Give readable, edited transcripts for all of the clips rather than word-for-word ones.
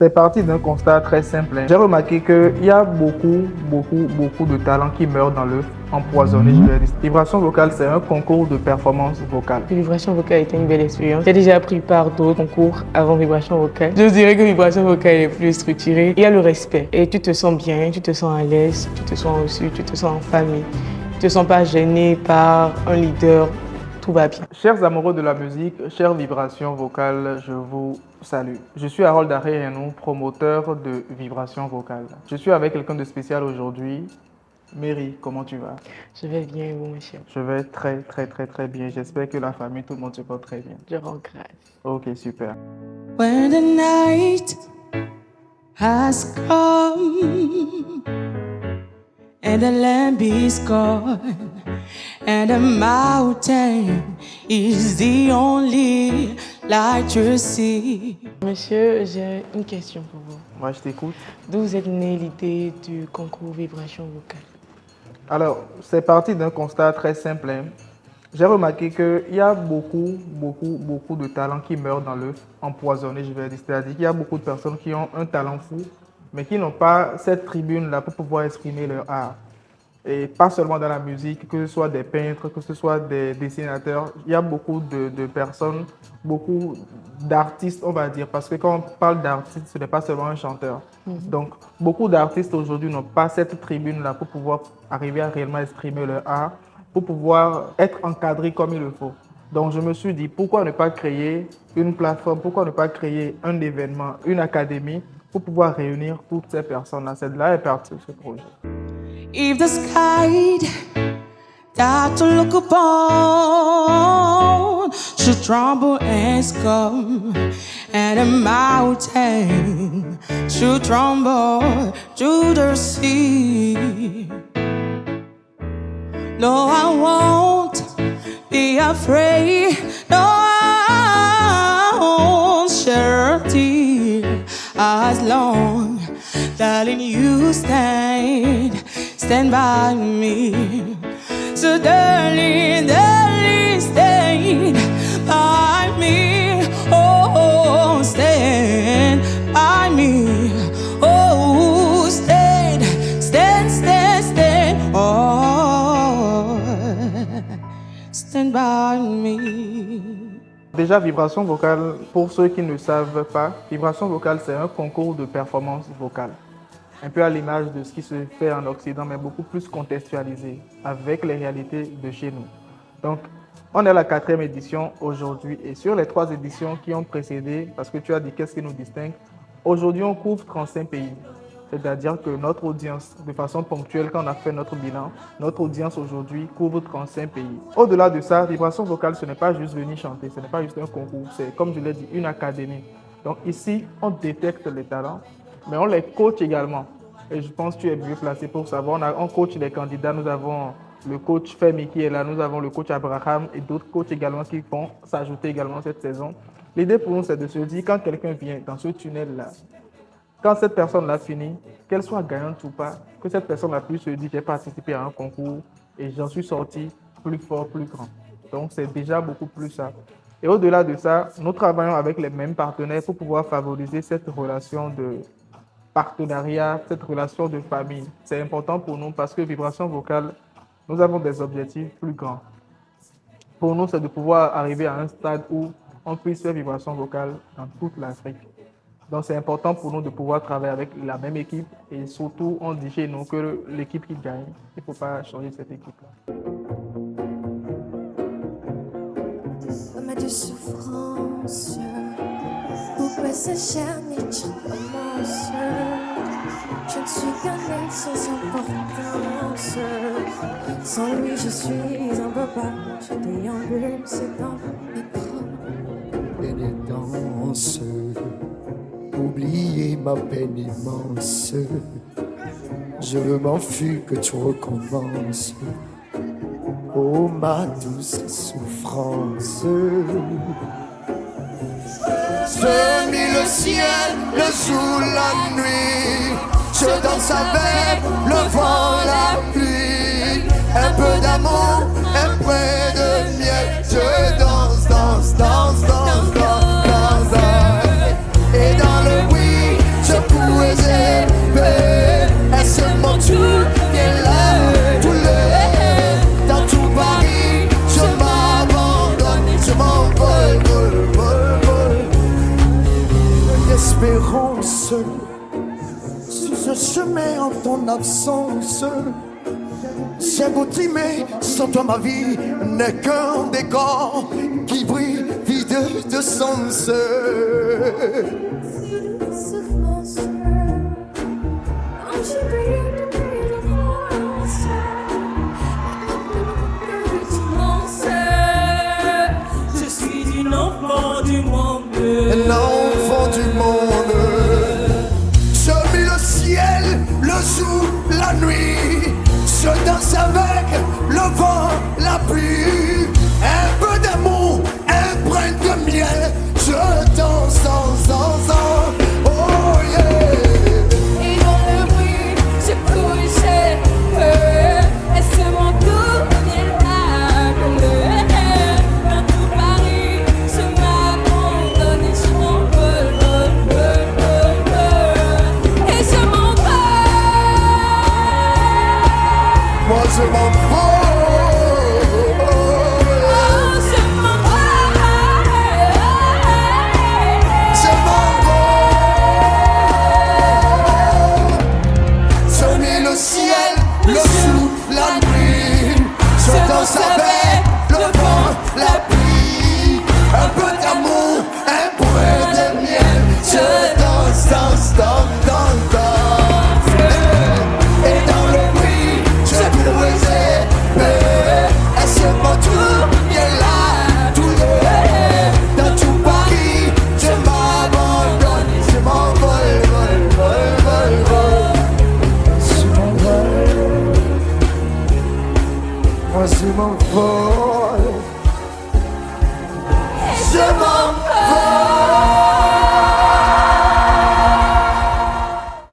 C'est parti d'un constat très simple. J'ai remarqué qu'il y a beaucoup de talents qui meurent dans l'œuf empoisonné, je vais dire. Vibration vocale, c'est un concours de performance vocale. Vibration vocale était une belle expérience. J'ai déjà pris part d'autres concours avant Vibration vocale. Je dirais que Vibration vocale est plus structurée. Il y a le respect et tu te sens bien, tu te sens à l'aise, tu te sens reçu, tu te sens en famille. Tu ne te sens pas gêné par un leader. Tout va bien. Chers amoureux de la musique, chères vibrations vocales, je vous salue. Je suis Harold Aré-Renou, promoteur de vibrations vocales. Je suis avec quelqu'un de spécial aujourd'hui. Mary, comment tu vas? Je vais bien et vous, monsieur? Je vais très bien. J'espère que la famille, tout le monde se porte très bien. Je rends grâce. Ok, super. When the night has come and the lamp is gone and the mountain is the only light you see. Monsieur, j'ai une question pour vous. Moi, je t'écoute. D'où vous êtes née l'idée du concours Vibration vocale? Alors, c'est parti d'un constat très simple. J'ai remarqué qu'il y a beaucoup de talents qui meurent dans l'œuf empoisonné, je vais dire. C'est-à-dire qu'il y a beaucoup de personnes qui ont un talent fou, mais qui n'ont pas cette tribune-là pour pouvoir exprimer leur art. Et pas seulement dans la musique, que ce soit des peintres, que ce soit des dessinateurs. Il y a beaucoup de personnes, beaucoup d'artistes, on va dire, parce que quand on parle d'artiste, ce n'est pas seulement un chanteur. Donc, beaucoup d'artistes aujourd'hui n'ont pas cette tribune-là pour pouvoir arriver à réellement exprimer leur art, pour pouvoir être encadrés comme il le faut. Donc, je me suis dit, pourquoi ne pas créer une plateforme, pourquoi ne pas créer un événement, une académie, pour pouvoir réunir toutes ces personnes-là. C'est de là est parti ce projet. If the sky that to look upon should tremble and come, and the mountain should tremble to the sea, no, I won't be afraid. No, I won't shed a tear as long, darling, you stand by me. So darling, stand by me. Oh, stand by me. Oh, stand. Oh, stand by me. Déjà, vibration vocale, pour ceux qui ne savent pas, vibration vocale, c'est un concours de performance vocale. Un peu à l'image de ce qui se fait en Occident, mais beaucoup plus contextualisé avec les réalités de chez nous. Donc, on est à la 4e édition aujourd'hui et sur les 3 éditions qui ont précédé, parce que tu as dit qu'est-ce qui nous distingue, aujourd'hui on couvre 35 pays. C'est-à-dire que notre audience, de façon ponctuelle, quand on a fait notre bilan, notre audience aujourd'hui couvre 35 pays. Au-delà de ça, vibration vocale, ce n'est pas juste venir chanter, ce n'est pas juste un concours, c'est, comme je l'ai dit, une académie. Donc ici, on détecte les talents, mais on les coach également. Et je pense que tu es mieux placé pour savoir. On coach les candidats. Nous avons le coach Femi qui est là. Nous avons le coach Abraham et d'autres coachs également qui vont s'ajouter également cette saison. L'idée pour nous, c'est de se dire, quand quelqu'un vient dans ce tunnel-là, quand cette personne-là finit, qu'elle soit gagnante ou pas, que cette personne-là puisse se dire, j'ai participé à un concours et j'en suis sorti plus fort, plus grand. Donc, c'est déjà beaucoup plus ça. Et au-delà de ça, nous travaillons avec les mêmes partenaires pour pouvoir favoriser cette relation de partenariat, cette relation de famille. C'est important pour nous parce que vibration vocale, nous avons des objectifs plus grands. Pour nous, c'est de pouvoir arriver à un stade où on puisse faire vibration vocale dans toute l'Afrique. Donc, c'est important pour nous de pouvoir travailler avec la même équipe et surtout, on dit chez nous que l'équipe qui gagne, il ne faut pas changer cette équipe-là. De souffrance, pourquoi s'acharner, tu commences? Je ne suis qu'un mec sans importance. Sans lui, je suis un papa. Je déambule, c'est dans mes bras. Pénitence, oublier ma peine immense. Je m'en fus que tu recommences. Oh ma douce souffrance. Semi le ciel, le jour, la nuit. Je danse avec le vent, la pluie. Un peu d'amour, un peu de miel. Je danse. Et dans le oui, m'errons seul sur ce chemin en ton absence. C'est beau trimer, sans toi ma vie n'est qu'un décor qui brille vide de sens. Souffrance, quand je brille depuis l'enfance, je suis une enfant du monde. Un enfant du monde. Je mets le ciel, le jour, la nuit. Je danse avec le vent, la pluie. Un peu d'amour, un brin de miel. Je danse, danse, danse, danse. Oh yeah. Et dans le bruit, je couche. Et ce monde miracle. Dans tout Paris, je m'abandonne et je m'envole, et je m'envole. Moi je m'envole. Je m'envole. Je m'envole. Je mets le ciel, le jour, la nuit. Je danse avec le vent, la pluie. Un peu d'amour, un brin de miel. Je danse, danse, danse, danse, danse. Et dans le bruit, je pourrais aimer. Et ce monde tout est là, tout est dans tout Paris. Je m'abandonne, je m'envole, vol, vol, vol, vol. Je m'envole. Moi je m'envole. Je m'envole.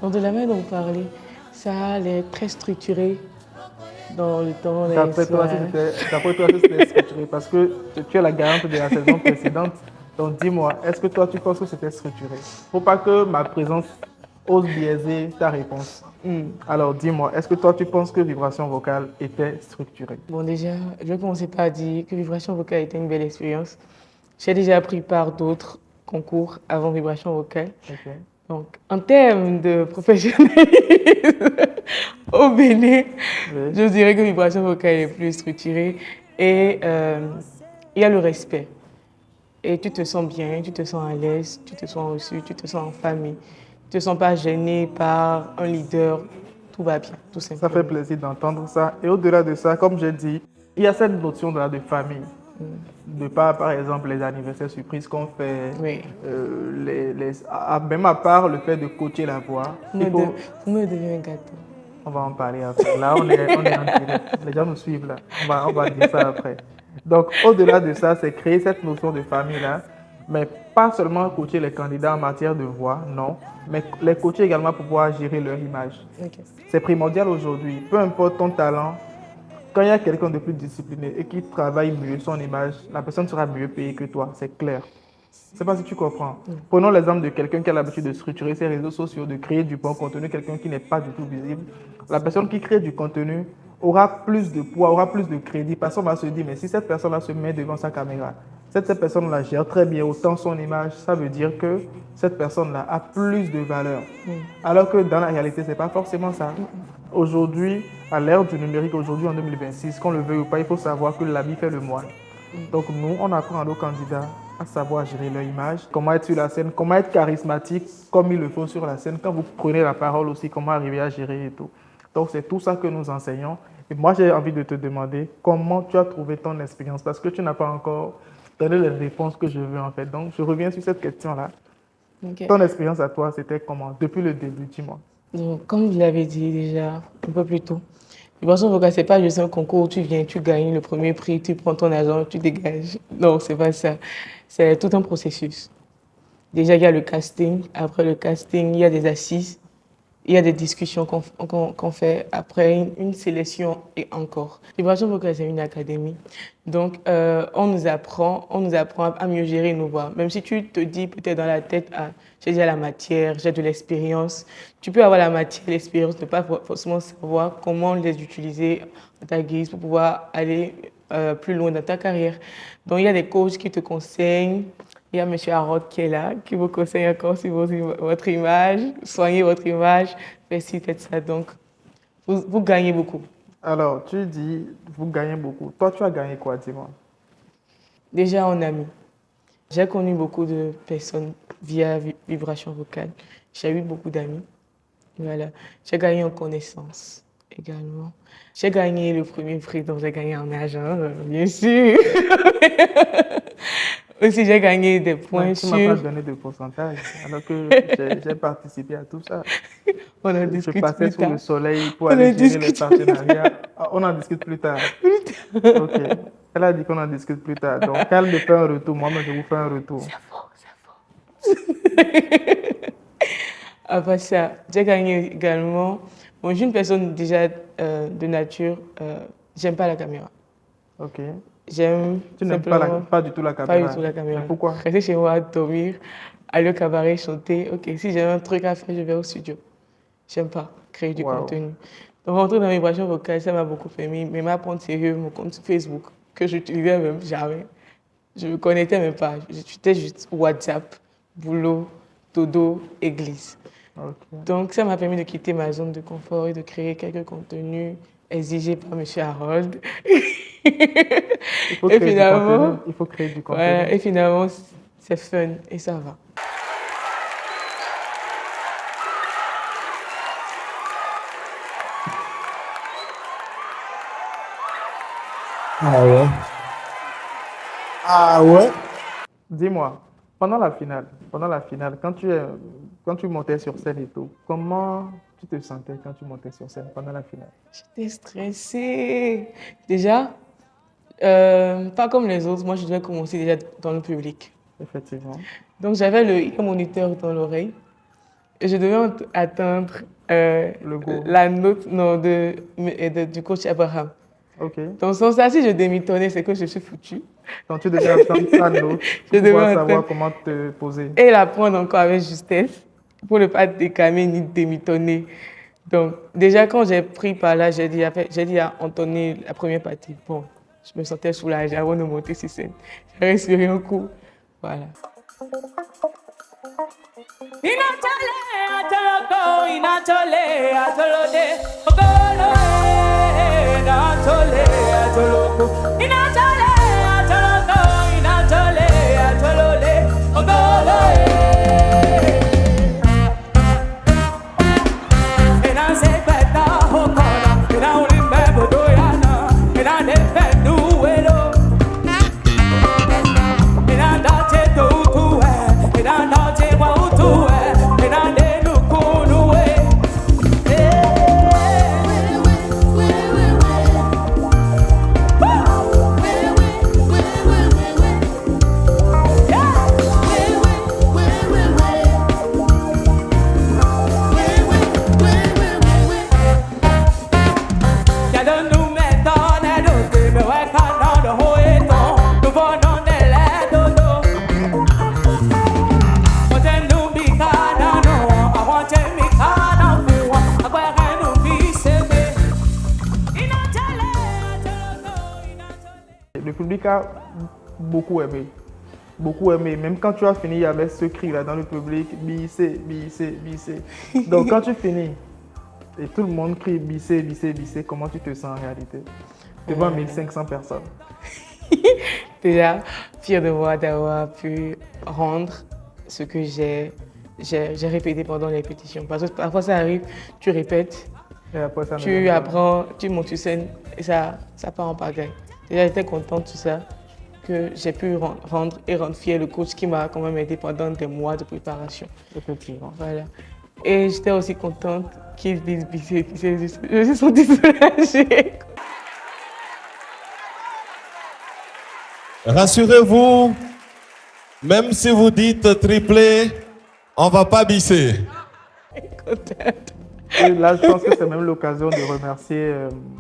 Donc de la manière dont vous parlez, ça a l'air très structuré dans le temps. les D'après toi, soirs. d'après toi, c'était structuré parce que tu es la garante de la saison précédente. Donc dis-moi, est-ce que toi, tu penses que c'était structuré? Faut pas que ma présence ose biaiser ta réponse. Alors dis-moi, est-ce que toi, tu penses que Vibration Vocale était structurée? Bon, déjà, je vais commencer par dire que Vibration Vocale était une belle expérience. J'ai déjà pris part d'autres concours avant Vibration Vocale. Ok. Donc, en termes de professionnalisme au Bénin, Oui. je dirais que Vibration Vocale est plus structurée et il y a le respect. Et tu te sens bien, tu te sens à l'aise, tu te sens reçu, tu te sens en famille. Tu ne te sens pas gêné par un leader. Tout va bien, tout simplement. Ça fait plaisir d'entendre ça. Et au-delà de ça, comme j'ai dit, il y a cette notion de famille. De par exemple, les anniversaires surprises qu'on fait, Oui. même à part le fait de coacher la voix, Vous me donnez un gâteau. on va en parler après. Là, on est en direct. Les gens nous suivent là. On va dire ça après. Donc, au-delà de ça, c'est créer cette notion de famille-là, mais pas seulement coacher les candidats en matière de voix, non, mais les coacher également pour pouvoir gérer leur image. Ok. C'est primordial aujourd'hui. Peu importe ton talent, quand il y a quelqu'un de plus discipliné et qui travaille mieux son image, la personne sera mieux payée que toi, c'est clair. Je ne sais pas si tu comprends. Prenons l'exemple de quelqu'un qui a l'habitude de structurer ses réseaux sociaux, de créer du bon contenu, quelqu'un qui n'est pas du tout visible. La personne qui crée du contenu aura plus de poids, aura plus de crédit, parce qu'on va se dire, mais si cette personne-là se met devant sa caméra, cette personne-là gère très bien autant son image, ça veut dire que cette personne-là a plus de valeur. Alors que dans la réalité, ce n'est pas forcément ça. Aujourd'hui, à l'ère du numérique, aujourd'hui en 2026, qu'on le veuille ou pas, il faut savoir que l'habit fait le moine. Donc nous, on apprend à nos candidats à savoir gérer leur image, comment être sur la scène, comment être charismatique comme il le faut sur la scène. Quand vous prenez la parole aussi, comment arriver à gérer et tout. Donc c'est tout ça que nous enseignons. Et moi, j'ai envie de te demander comment tu as trouvé ton expérience, parce que tu n'as pas encore donné les réponses que je veux en fait. Donc je reviens sur cette question-là. Ok. Ton expérience à toi, c'était comment? Depuis le début, dis-moi. Donc, comme vous l'avez dit déjà un peu plus tôt, Vibration Vocale, c'est pas juste un concours où tu viens, tu gagnes le premier prix, tu prends ton argent, tu dégages. Non, c'est pas ça. C'est tout un processus. Déjà, il y a le casting. Après le casting, il y a des assises. Il y a des discussions qu'on fait après une sélection et encore. Vibration Vocale, c'est une académie. Donc, on nous apprend à mieux gérer nos voix. Même si tu te dis peut-être dans la tête, ah, j'ai déjà la matière, j'ai de l'expérience. Tu peux avoir la matière, l'expérience, ne pas forcément savoir comment les utiliser à ta guise pour pouvoir aller plus loin dans ta carrière. Donc, il y a des coachs qui te conseillent Il y a M. Harold qui est là, qui vous conseille encore sur votre image. Soignez votre image, faites ci, faites ça. Donc, vous gagnez beaucoup. Alors, tu dis, vous gagnez beaucoup. Toi, tu as gagné quoi, dis-moi? Déjà en amis. J'ai connu beaucoup de personnes via vibration vocale. J'ai eu beaucoup d'amis. Voilà. J'ai gagné en connaissances également. J'ai gagné le premier prix, donc j'ai gagné en argent, bien sûr. Aussi, j'ai gagné des points Tu ne m'as pas donné de pourcentage, alors que j'ai participé à tout ça. On en Je discute passais plus sous tard. le soleil pour On en aller gérer les discute. partenariats. Ah, on en discute plus tard. Ok. Elle a dit qu'on en discute plus tard. Donc, elle me fait un retour. Moi-même, je vous fais un retour. C'est faux. Après ça, j'ai gagné également. Bon, je suis une personne déjà de nature, j'aime pas la caméra. Ok. J'aime Tu n'aimes simplement pas du tout la pas caméra. du tout la caméra. Mais pourquoi? Rester chez moi, dormir, aller au cabaret, chanter. Ok, si j'ai un truc à faire, je vais au studio. J'aime pas créer du Wow. contenu. Donc, rentrer dans mes vibrations vocales, ça m'a beaucoup fait. Mais m'apprendre sérieux, mon compte Facebook, que je n'utilisais même jamais. Je ne me connectais même pas. J'étais juste WhatsApp, boulot, dodo, église. Ok. Donc, ça m'a permis de quitter ma zone de confort et de créer quelques contenus exigés par M. Harold. Il faut Et créer finalement, du contenu. Il faut créer du contenu. voilà, et finalement, c'est fun et ça va. Ah ouais. Ah ouais. Dis-moi, pendant la finale, quand tu montais sur scène et tout, comment tu te sentais quand tu montais sur scène pendant la finale? J'étais stressée. Déjà, pas comme les autres, moi je devais commencer déjà dans le public. Effectivement. Donc j'avais le ear moniteur dans l'oreille et je devais attendre Le go. la note non, du coach Abraham. Ok. Dans ce sens-là, si je démitonnais, c'est que je suis foutue. Donc tu devais attendre sa note Je pour devais pouvoir attendre. savoir comment te poser. Et la prendre encore avec justesse pour ne pas décamer ni démitonner. Donc, déjà, quand j'ai pris par là, j'ai dit à Anthony la première partie. Bon, je me sentais soulagée avant de monter sur scène. J'ai respiré un coup. Voilà. Inatole, atoloko, inatole, atolode, ogolo, inatole, atoloko, inatole, atoloko, inatole, atolode, ogolo, ina sepeta hokona, ina ulimbe bodoyana, ina defendu welo, ina date toutuwe, ina date wautuwe. Le public a beaucoup aimé. Beaucoup aimé. Même quand tu as fini, il y avait ce cri-là dans le public, Bissé, Bissé, Bissé. Donc quand tu finis, et tout le monde crie Bissé, Bissé, Bissé, comment tu te sens en réalité? Devant 1500 personnes. Déjà, fière de moi d'avoir pu rendre ce que j'ai répété pendant les répétitions. Parce que parfois ça arrive, tu répètes, Et après, ça tu apprends, tu montes sur scène et ça part en pagaille. Déjà, j'étais contente de tout ça, que j'ai pu rendre fier le coach qui m'a quand même aidé pendant des mois de préparation. Effectivement. Voilà. Et j'étais aussi contente qu'ils disent Bissé, Bissé. Je me suis sentie soulagée. Rassurez-vous, même si vous dites triplé, on va pas bisser. Contente. Et là, je pense que c'est même l'occasion de remercier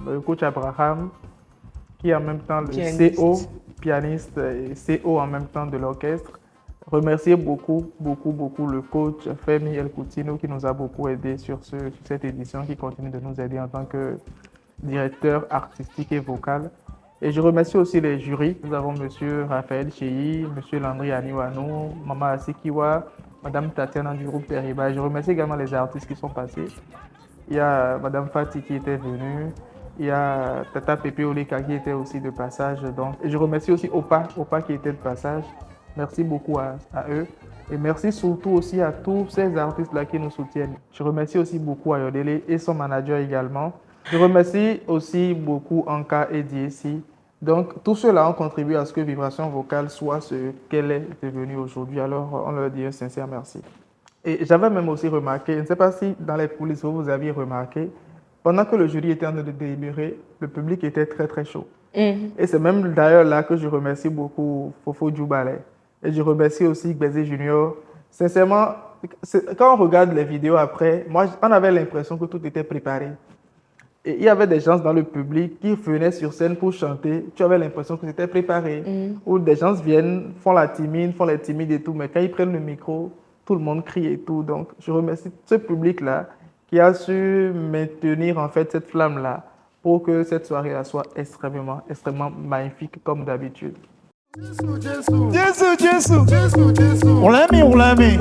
le coach Abraham, qui est en même temps le Pianiste. CO, pianiste et CO en même temps de l'orchestre. Remercier beaucoup le coach Femi El Coutinho qui nous a beaucoup aidé sur cette édition, qui continue de nous aider en tant que directeur artistique et vocal. Et je remercie aussi les jurys. Nous avons M. Raphaël Cheyi, M. Landry Aniwanou, Maman Asikiwa, Mme Tatiana du groupe Periba. Et je remercie également les artistes qui sont passés. Il y a Mme Fati qui était venue. Il y a Tata Pepe Oleka qui était aussi de passage. Donc, et je remercie aussi Opa qui était de passage. Merci beaucoup à eux. Et merci surtout aussi à tous ces artistes-là qui nous soutiennent. Je remercie aussi beaucoup Ayodele et son manager également. Je remercie aussi beaucoup Anka et DSI. Donc, tous ceux-là ont contribué à ce que Vibration Vocale soit ce qu'elle est devenue aujourd'hui. Alors, on leur dit un sincère merci. Et j'avais même aussi remarqué, je ne sais pas si dans les coulisses vous aviez remarqué, pendant que le jury était en train de délibérer, le public était très très chaud. Et c'est même d'ailleurs là que je remercie beaucoup Fofo Djoubale. Et je remercie aussi Gbezé Junior. Sincèrement, quand on regarde les vidéos après, moi, on avait l'impression que tout était préparé. Et il y avait des gens dans le public qui venaient sur scène pour chanter. Tu avais l'impression que c'était préparé. Ou des gens viennent, font les timides et tout, mais quand ils prennent le micro, tout le monde crie et tout. Donc, je remercie ce public-là qui a su maintenir en fait cette flamme-là pour que cette soirée-là soit extrêmement magnifique comme d'habitude. Jésus. Ulami.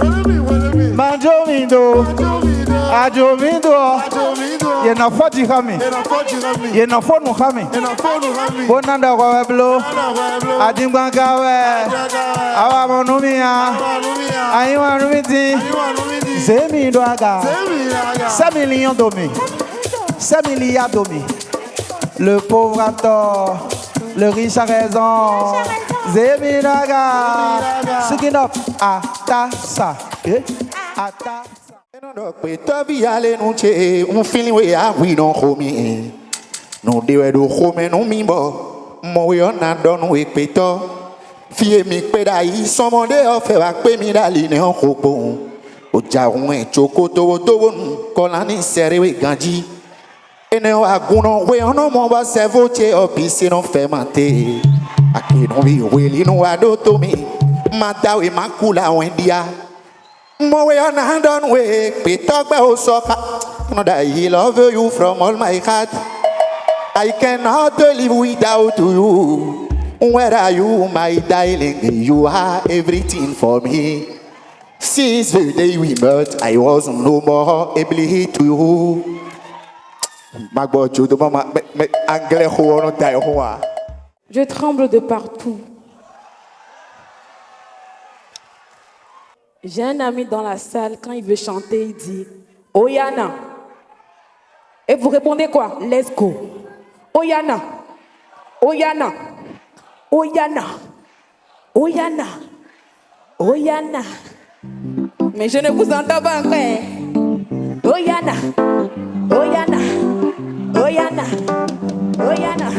Manjomindo. Ajomindo. Yenafo jihami. Yenafo nuhami. Bonanda wablo. Adimbangawe. Awa monumia. Ayiwa numiti. Zemindo aga. 5 millions domi. 5 milliards domi. Le pauvre a tort. Le riche a raison. Zeminaga. Sukinop. Atasa. Atasa. Tobi ale nunche feeling we are we don't home. No de we do home no mimbo. Mo we on na don we peto. Fie mi peda yi somode o fe wa pe mi dali ne on kopo. Oja un e chokoto to nu kolani sere we ganji. Ene wa guno we ono mo ba sevoche o pisi no fermenter. Aki no we we no ado to me. Mata we makula wendia. Mo we on hand on we pitokbe o soka. No that I love you from all my heart. I cannot live without you. Where are you, my darling? You are everything for me. Since the day we met, I was no more able to you. Je tremble de partout. J'ai un ami dans la salle, quand il veut chanter, il dit « Oyana ». Et vous répondez quoi? « Let's go ». Oyana, Oyana, Oyana, Oyana, Oyana. Mais je ne vous entends pas encore. Oyana, Oyana, Oyana, Oyana,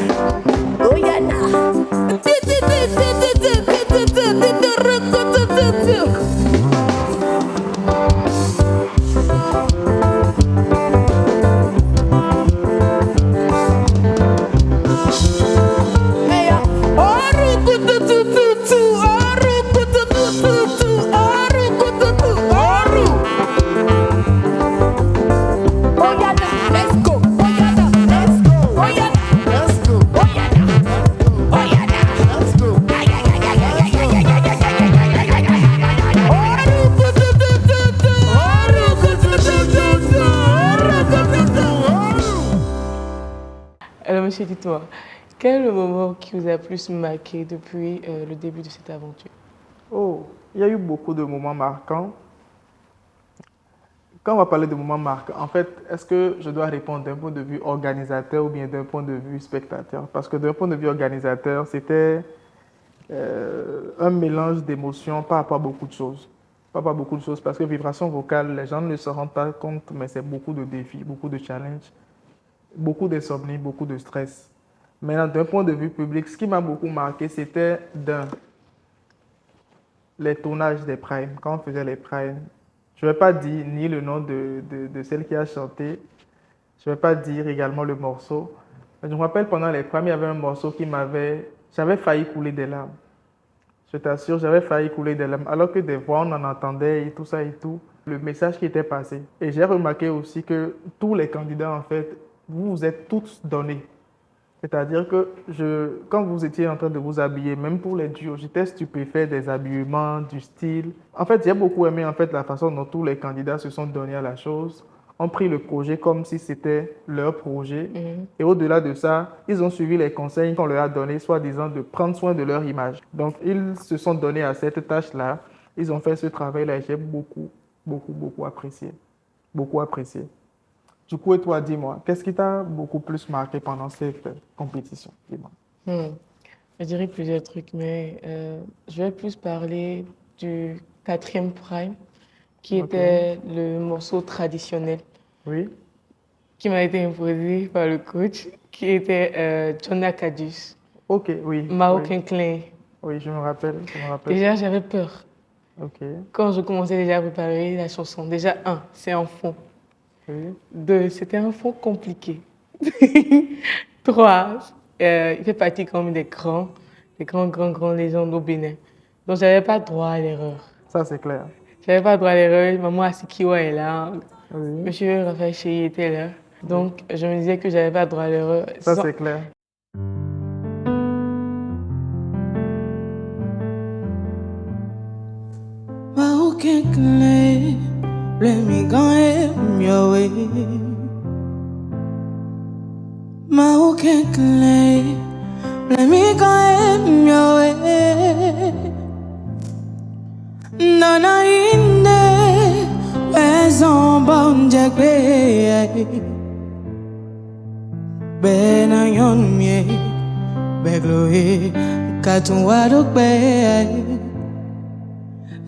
Oyana. Alors, monsieur, dis-toi, quel est le moment qui vous a plus marqué depuis le début de cette aventure? Oh, il y a eu beaucoup de moments marquants. Quand on va parler de moments marquants, en fait, est-ce que je dois répondre d'un point de vue organisateur ou bien d'un point de vue spectateur? Parce que d'un point de vue organisateur, c'était un mélange d'émotions par rapport à beaucoup de choses. Pas beaucoup de choses, parce que vibration vocale, les gens ne se rendent pas compte, mais c'est beaucoup de défis, beaucoup de challenges, beaucoup d'insomnie, beaucoup de stress. Maintenant, d'un point de vue public, ce qui m'a beaucoup marqué, c'était les tournages des primes. Quand on faisait les primes, je ne vais pas dire ni le nom de celle qui a chanté, je ne vais pas dire également le morceau. Mais je me rappelle pendant les primes, il y avait un morceau qui j'avais failli couler des larmes. Je t'assure, j'avais failli couler des larmes. Alors que des voix, on en entendait et tout ça et tout. Le message qui était passé. Et j'ai remarqué aussi que tous les candidats, en fait, vous vous êtes tous donnés. C'est-à-dire que quand vous étiez en train de vous habiller, même pour les duos, j'étais stupéfait des habillements, du style. En fait, j'ai beaucoup aimé en fait, la façon dont tous les candidats se sont donnés à la chose, ont pris le projet comme si c'était leur projet. Et au-delà de ça, ils ont suivi les conseils qu'on leur a donnés, soi-disant de prendre soin de leur image. Donc, ils se sont donnés à cette tâche-là. Ils ont fait ce travail-là et j'ai beaucoup apprécié. Beaucoup apprécié. Du coup, et toi, dis-moi, qu'est-ce qui t'a beaucoup plus marqué pendant cette compétition? Dis-moi. Je dirais plusieurs trucs, mais je vais plus parler du 4e prime, qui était le morceau traditionnel. Oui. Qui m'a été imposé par le coach, qui était John Akadus. Ok, oui. Marocain oui. Klein. Oui, je me rappelle. Déjà, j'avais peur. Ok. Quand je commençais déjà à préparer la chanson, déjà, c'est un fond. Oui. 2, c'était un fond compliqué. 3, il fait partie quand même des grands légendes au Bénin. Donc, je n'avais pas droit à l'erreur. Ça, c'est clair. Je n'avais pas droit à l'erreur. Maman Asikiwa est là. Oui. Monsieur Raphaël Chéri était là. Donc, je me disais que je n'avais pas droit à l'erreur. Ça, c'est clair. Marocain clé, le migrant est mieux. Marocain clé, le migrant est mieux. Nana inde, raison bon jagbe. Ben yon mie, begloé, katon wadokbe.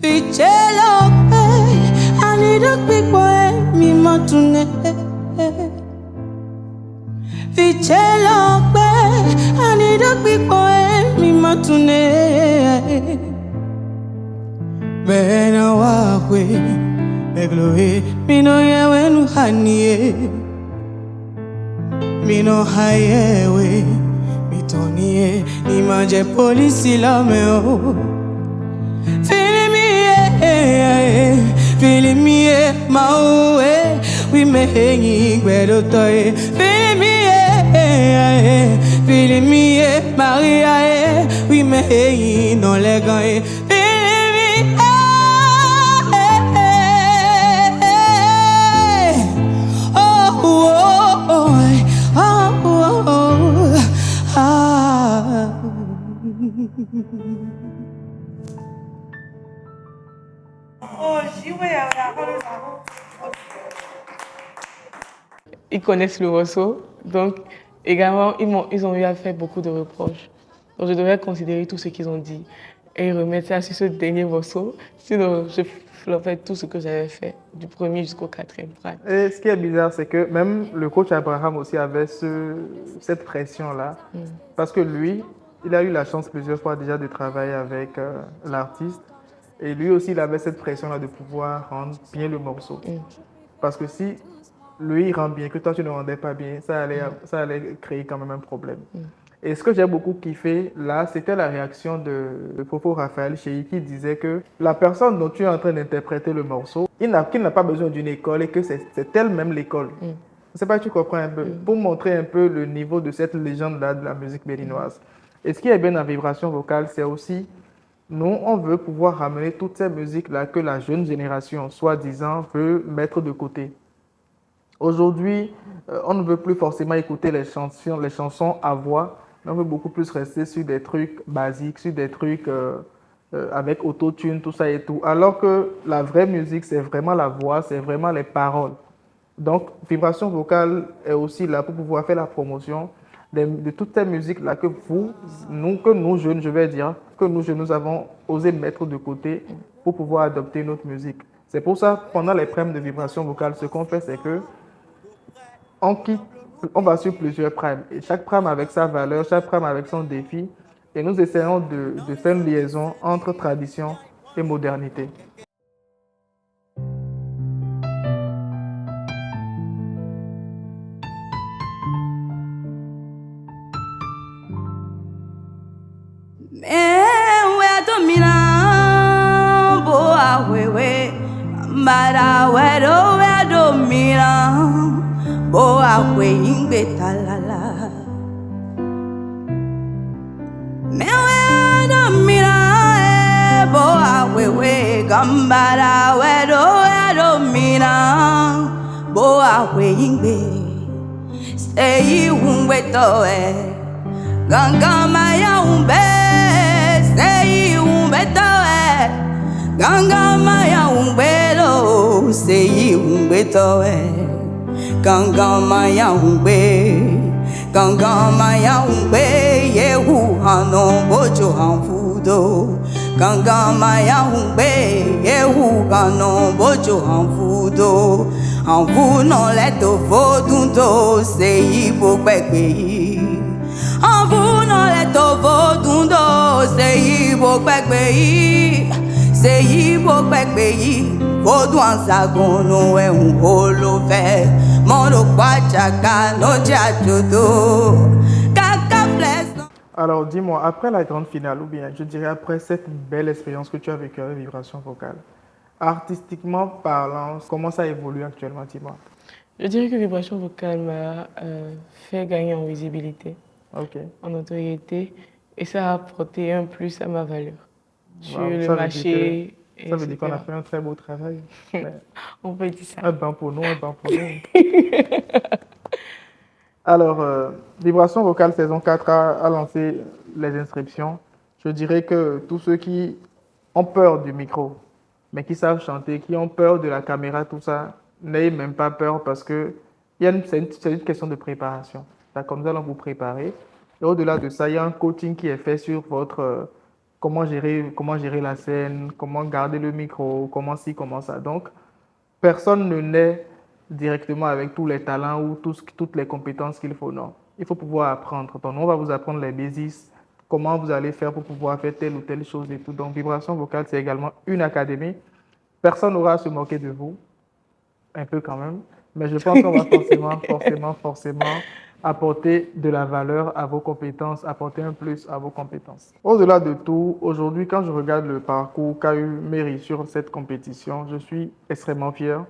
Vichelo, I need a big boy, me matune. Vichelo, I need a big boy, me matune. Bena wakwe, begloe, me no ye wenu hanie. Me no haye we, me tonie, ni manje polisi la me o. Feeling me, my way, we may hang in where the toy. Feeling me, Maria, we may hang in no leg. Feeling me, Ils connaissent le morceau, donc également ils ont eu à faire beaucoup de reproches. Donc je devrais considérer tout ce qu'ils ont dit et remettre ça sur ce dernier morceau. Sinon, je flopais tout ce que j'avais fait du 1er jusqu'au 4e prime. Et ce qui est bizarre, c'est que même le coach Abraham aussi avait cette pression-là, parce que lui, il a eu la chance plusieurs fois déjà de travailler avec l'artiste. Et lui aussi, il avait cette pression-là de pouvoir rendre bien le morceau. Parce que si lui, il rend bien, que toi, tu ne rendais pas bien, ça allait créer quand même un problème. Et ce que j'ai beaucoup kiffé, là, c'était la réaction de Fofo Raphaël Chéri qui disait que la personne dont tu es en train d'interpréter le morceau, qu'il n'a pas besoin d'une école et que c'est elle-même l'école. Je ne sais pas si tu comprends un peu. Pour montrer un peu le niveau de cette légende-là de la musique béninoise. Et ce qui est bien dans Vibration Vocale, c'est aussi, nous, on veut pouvoir ramener toutes ces musiques-là que la jeune génération, soi-disant, veut mettre de côté. Aujourd'hui, on ne veut plus forcément écouter les chansons à voix, mais on veut beaucoup plus rester sur des trucs basiques, sur des trucs avec autotune, tout ça et tout. Alors que la vraie musique, c'est vraiment la voix, c'est vraiment les paroles. Donc, Vibration Vocale est aussi là pour pouvoir faire la promotion de toutes ces musiques-là que nous jeunes, je vais dire, que nous jeunes, nous avons osé mettre de côté pour pouvoir adopter notre musique. C'est pour ça, pendant les primes de Vibration Vocale, ce qu'on fait, c'est que on va sur plusieurs primes. Et chaque prime avec sa valeur, chaque prime avec son défi. Et nous essayons de faire une liaison entre tradition et modernité. Gambara wedo wedo mina boa weingbe Sei umbe toe Ganga ya umbe Sei umbe toe Ganga ya umbe lo Sei umbe toe Ganga ya umbe Ganga ya umbe Yehu hano bojo hanfudo Ganga ya umbe Yehu hano bojo hanfudo Hanfu no leto fodundo Sei bo pekpe Hanfu no leto fodundo Sei bo pekpe Sei bo pekpe Fodu ansagono e un holo fe Moro kwachaka no jajodo Kaka bless. Alors dis-moi, après la grande finale, ou bien je dirais après cette belle expérience que tu as vécue avec Vibration Vocale, artistiquement parlant, comment ça évolue actuellement, dis-moi? Je dirais que Vibration Vocale m'a fait gagner en visibilité, en notoriété, et ça a apporté un plus à ma valeur sur le marché. Ça veut dire qu'on a fait un très beau travail. On peut dire ça. Un banc pour nous, un banc pour nous. Alors, Vibration Vocale saison 4 a lancé les inscriptions. Je dirais que tous ceux qui ont peur du micro, mais qui savent chanter, qui ont peur de la caméra, tout ça, n'ayez même pas peur parce que c'est une question de préparation. D'accord, nous allons vous préparer. Et au-delà de ça, il y a un coaching qui est fait sur votre... comment gérer la scène, comment garder le micro, comment ci, comment ça. Donc, personne ne naît directement avec tous les talents ou toutes les compétences qu'il faut. Non, il faut pouvoir apprendre. Donc, on va vous apprendre les basics, comment vous allez faire pour pouvoir faire telle ou telle chose et tout. Donc, Vibration Vocale, c'est également une académie. Personne n'aura à se moquer de vous, un peu quand même, mais je pense qu'on va forcément apporter de la valeur à vos compétences, apporter un plus à vos compétences. Au-delà de tout, aujourd'hui, quand je regarde le parcours qu'a eu Mary sur cette compétition, je suis extrêmement fier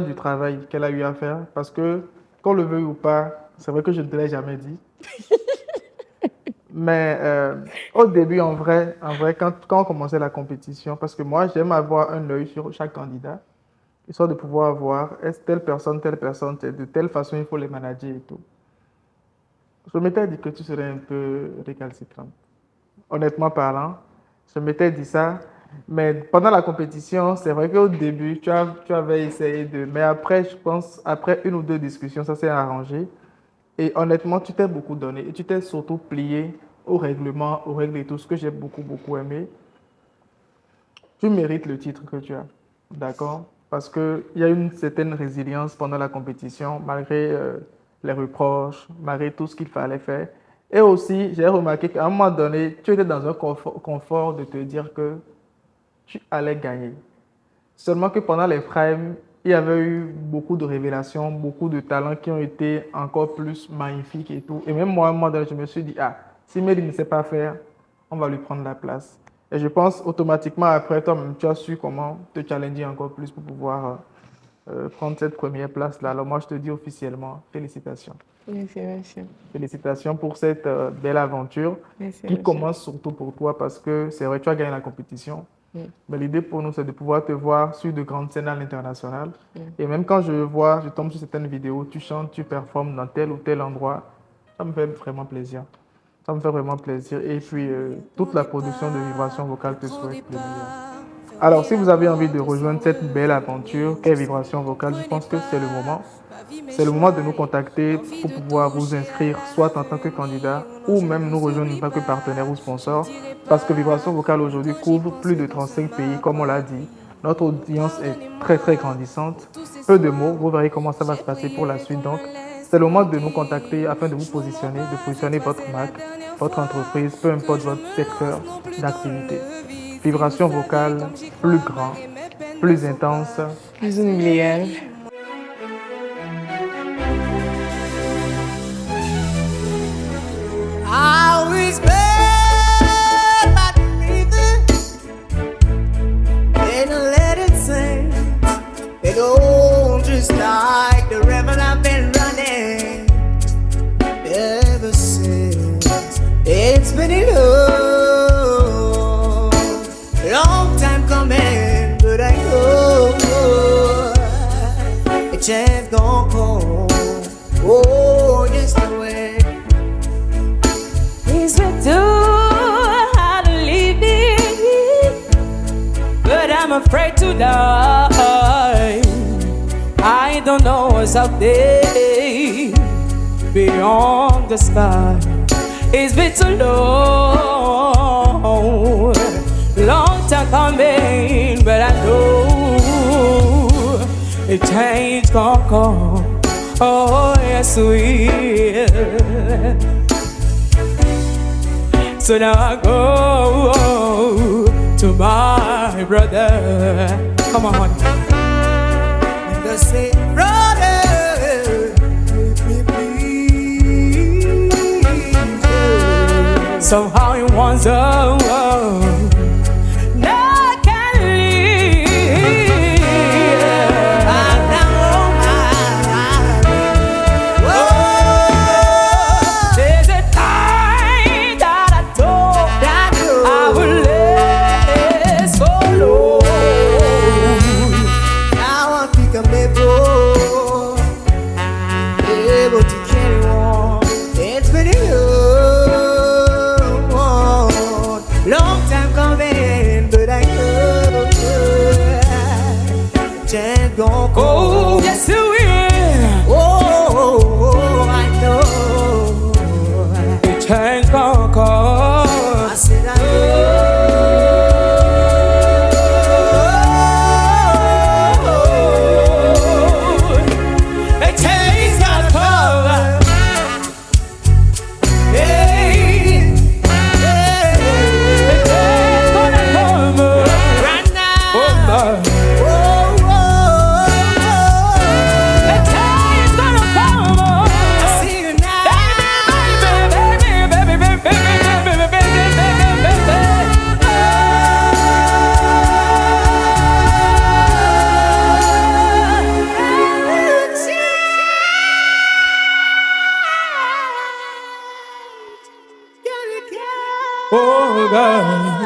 du travail qu'elle a eu à faire, parce que, qu'on le veuille ou pas, c'est vrai que je ne te l'ai jamais dit, mais au début, en vrai quand on commençait la compétition, parce que moi, j'aime avoir un œil sur chaque candidat, histoire de pouvoir voir, est-ce telle personne, de telle façon, il faut les manager et tout. Je m'étais dit que tu serais un peu récalcitrante. Honnêtement parlant, je m'étais dit ça, mais pendant la compétition, c'est vrai qu'au début, tu avais essayé de... Mais après, je pense, après une ou deux discussions, ça s'est arrangé. Et honnêtement, tu t'es beaucoup donné et tu t'es surtout plié au règlement, aux règles et tout, ce que j'ai beaucoup aimé. Tu mérites le titre que tu as, d'accord? Parce qu'il y a une certaine résilience pendant la compétition, malgré les reproches, malgré tout ce qu'il fallait faire. Et aussi, j'ai remarqué qu'à un moment donné, tu étais dans un confort de te dire que tu allais gagner. Seulement que pendant les primes, il y avait eu beaucoup de révélations, beaucoup de talents qui ont été encore plus magnifiques et tout. Et même moi, à un moment donné, je me suis dit, si Mary ne sait pas faire, on va lui prendre la place. Et je pense automatiquement après, toi-même, tu as su comment te challenger encore plus pour pouvoir prendre cette première place-là. Alors moi, je te dis officiellement, félicitations. Merci. Félicitations pour cette belle aventure qui commence surtout pour toi parce que c'est vrai, tu as gagné la compétition. Mais l'idée pour nous, c'est de pouvoir te voir sur de grandes scènes à l'international. Et même quand je tombe sur certaines vidéos, tu chantes, tu performes dans tel ou tel endroit, ça me fait vraiment plaisir. Ça me fait vraiment plaisir. Et puis, toute la production de Vibration Vocale te souhaite le meilleur. Alors, si vous avez envie de rejoindre cette belle aventure qu'est Vibration Vocale, je pense que c'est le moment. C'est le moment de nous contacter pour pouvoir vous inscrire, soit en tant que candidat, ou même nous rejoindre en tant que partenaire ou sponsor. Parce que Vibration Vocale aujourd'hui couvre plus de 35 pays, comme on l'a dit. Notre audience est très grandissante. Peu de mots, vous verrez comment ça va se passer pour la suite. Donc, c'est le moment de nous contacter afin de vous positionner, votre marque, votre entreprise, peu importe votre secteur d'activité. Vibration Vocale, plus grand, plus intense, plus inoubliable. I always been my breathing and I let it sing. It goes just like the river I've been running ever since. It's been a long time coming. change gon' come. Oh, yes, the way. He's been too hard to leave me, but I'm afraid to die. I don't know what's out there beyond the sky. It's been too long, long time coming, but I know a change gon' come. Oh, yes, we will. So now I go to my brother. Come on, honey. And I say, brother, make me please. Somehow you want so not can leave. I'm down on my There's a time that I thought that I would let so low. now I think I'm able to carry on. It's been a long time coming, but I know change gon' come. Oh, yes, it will. Oh, I know. The change gon' come. I said I The change gon' come. Hey, The change gonna come. right now. Oh, my. Oh, The change gonna come. I see you now. Oh God.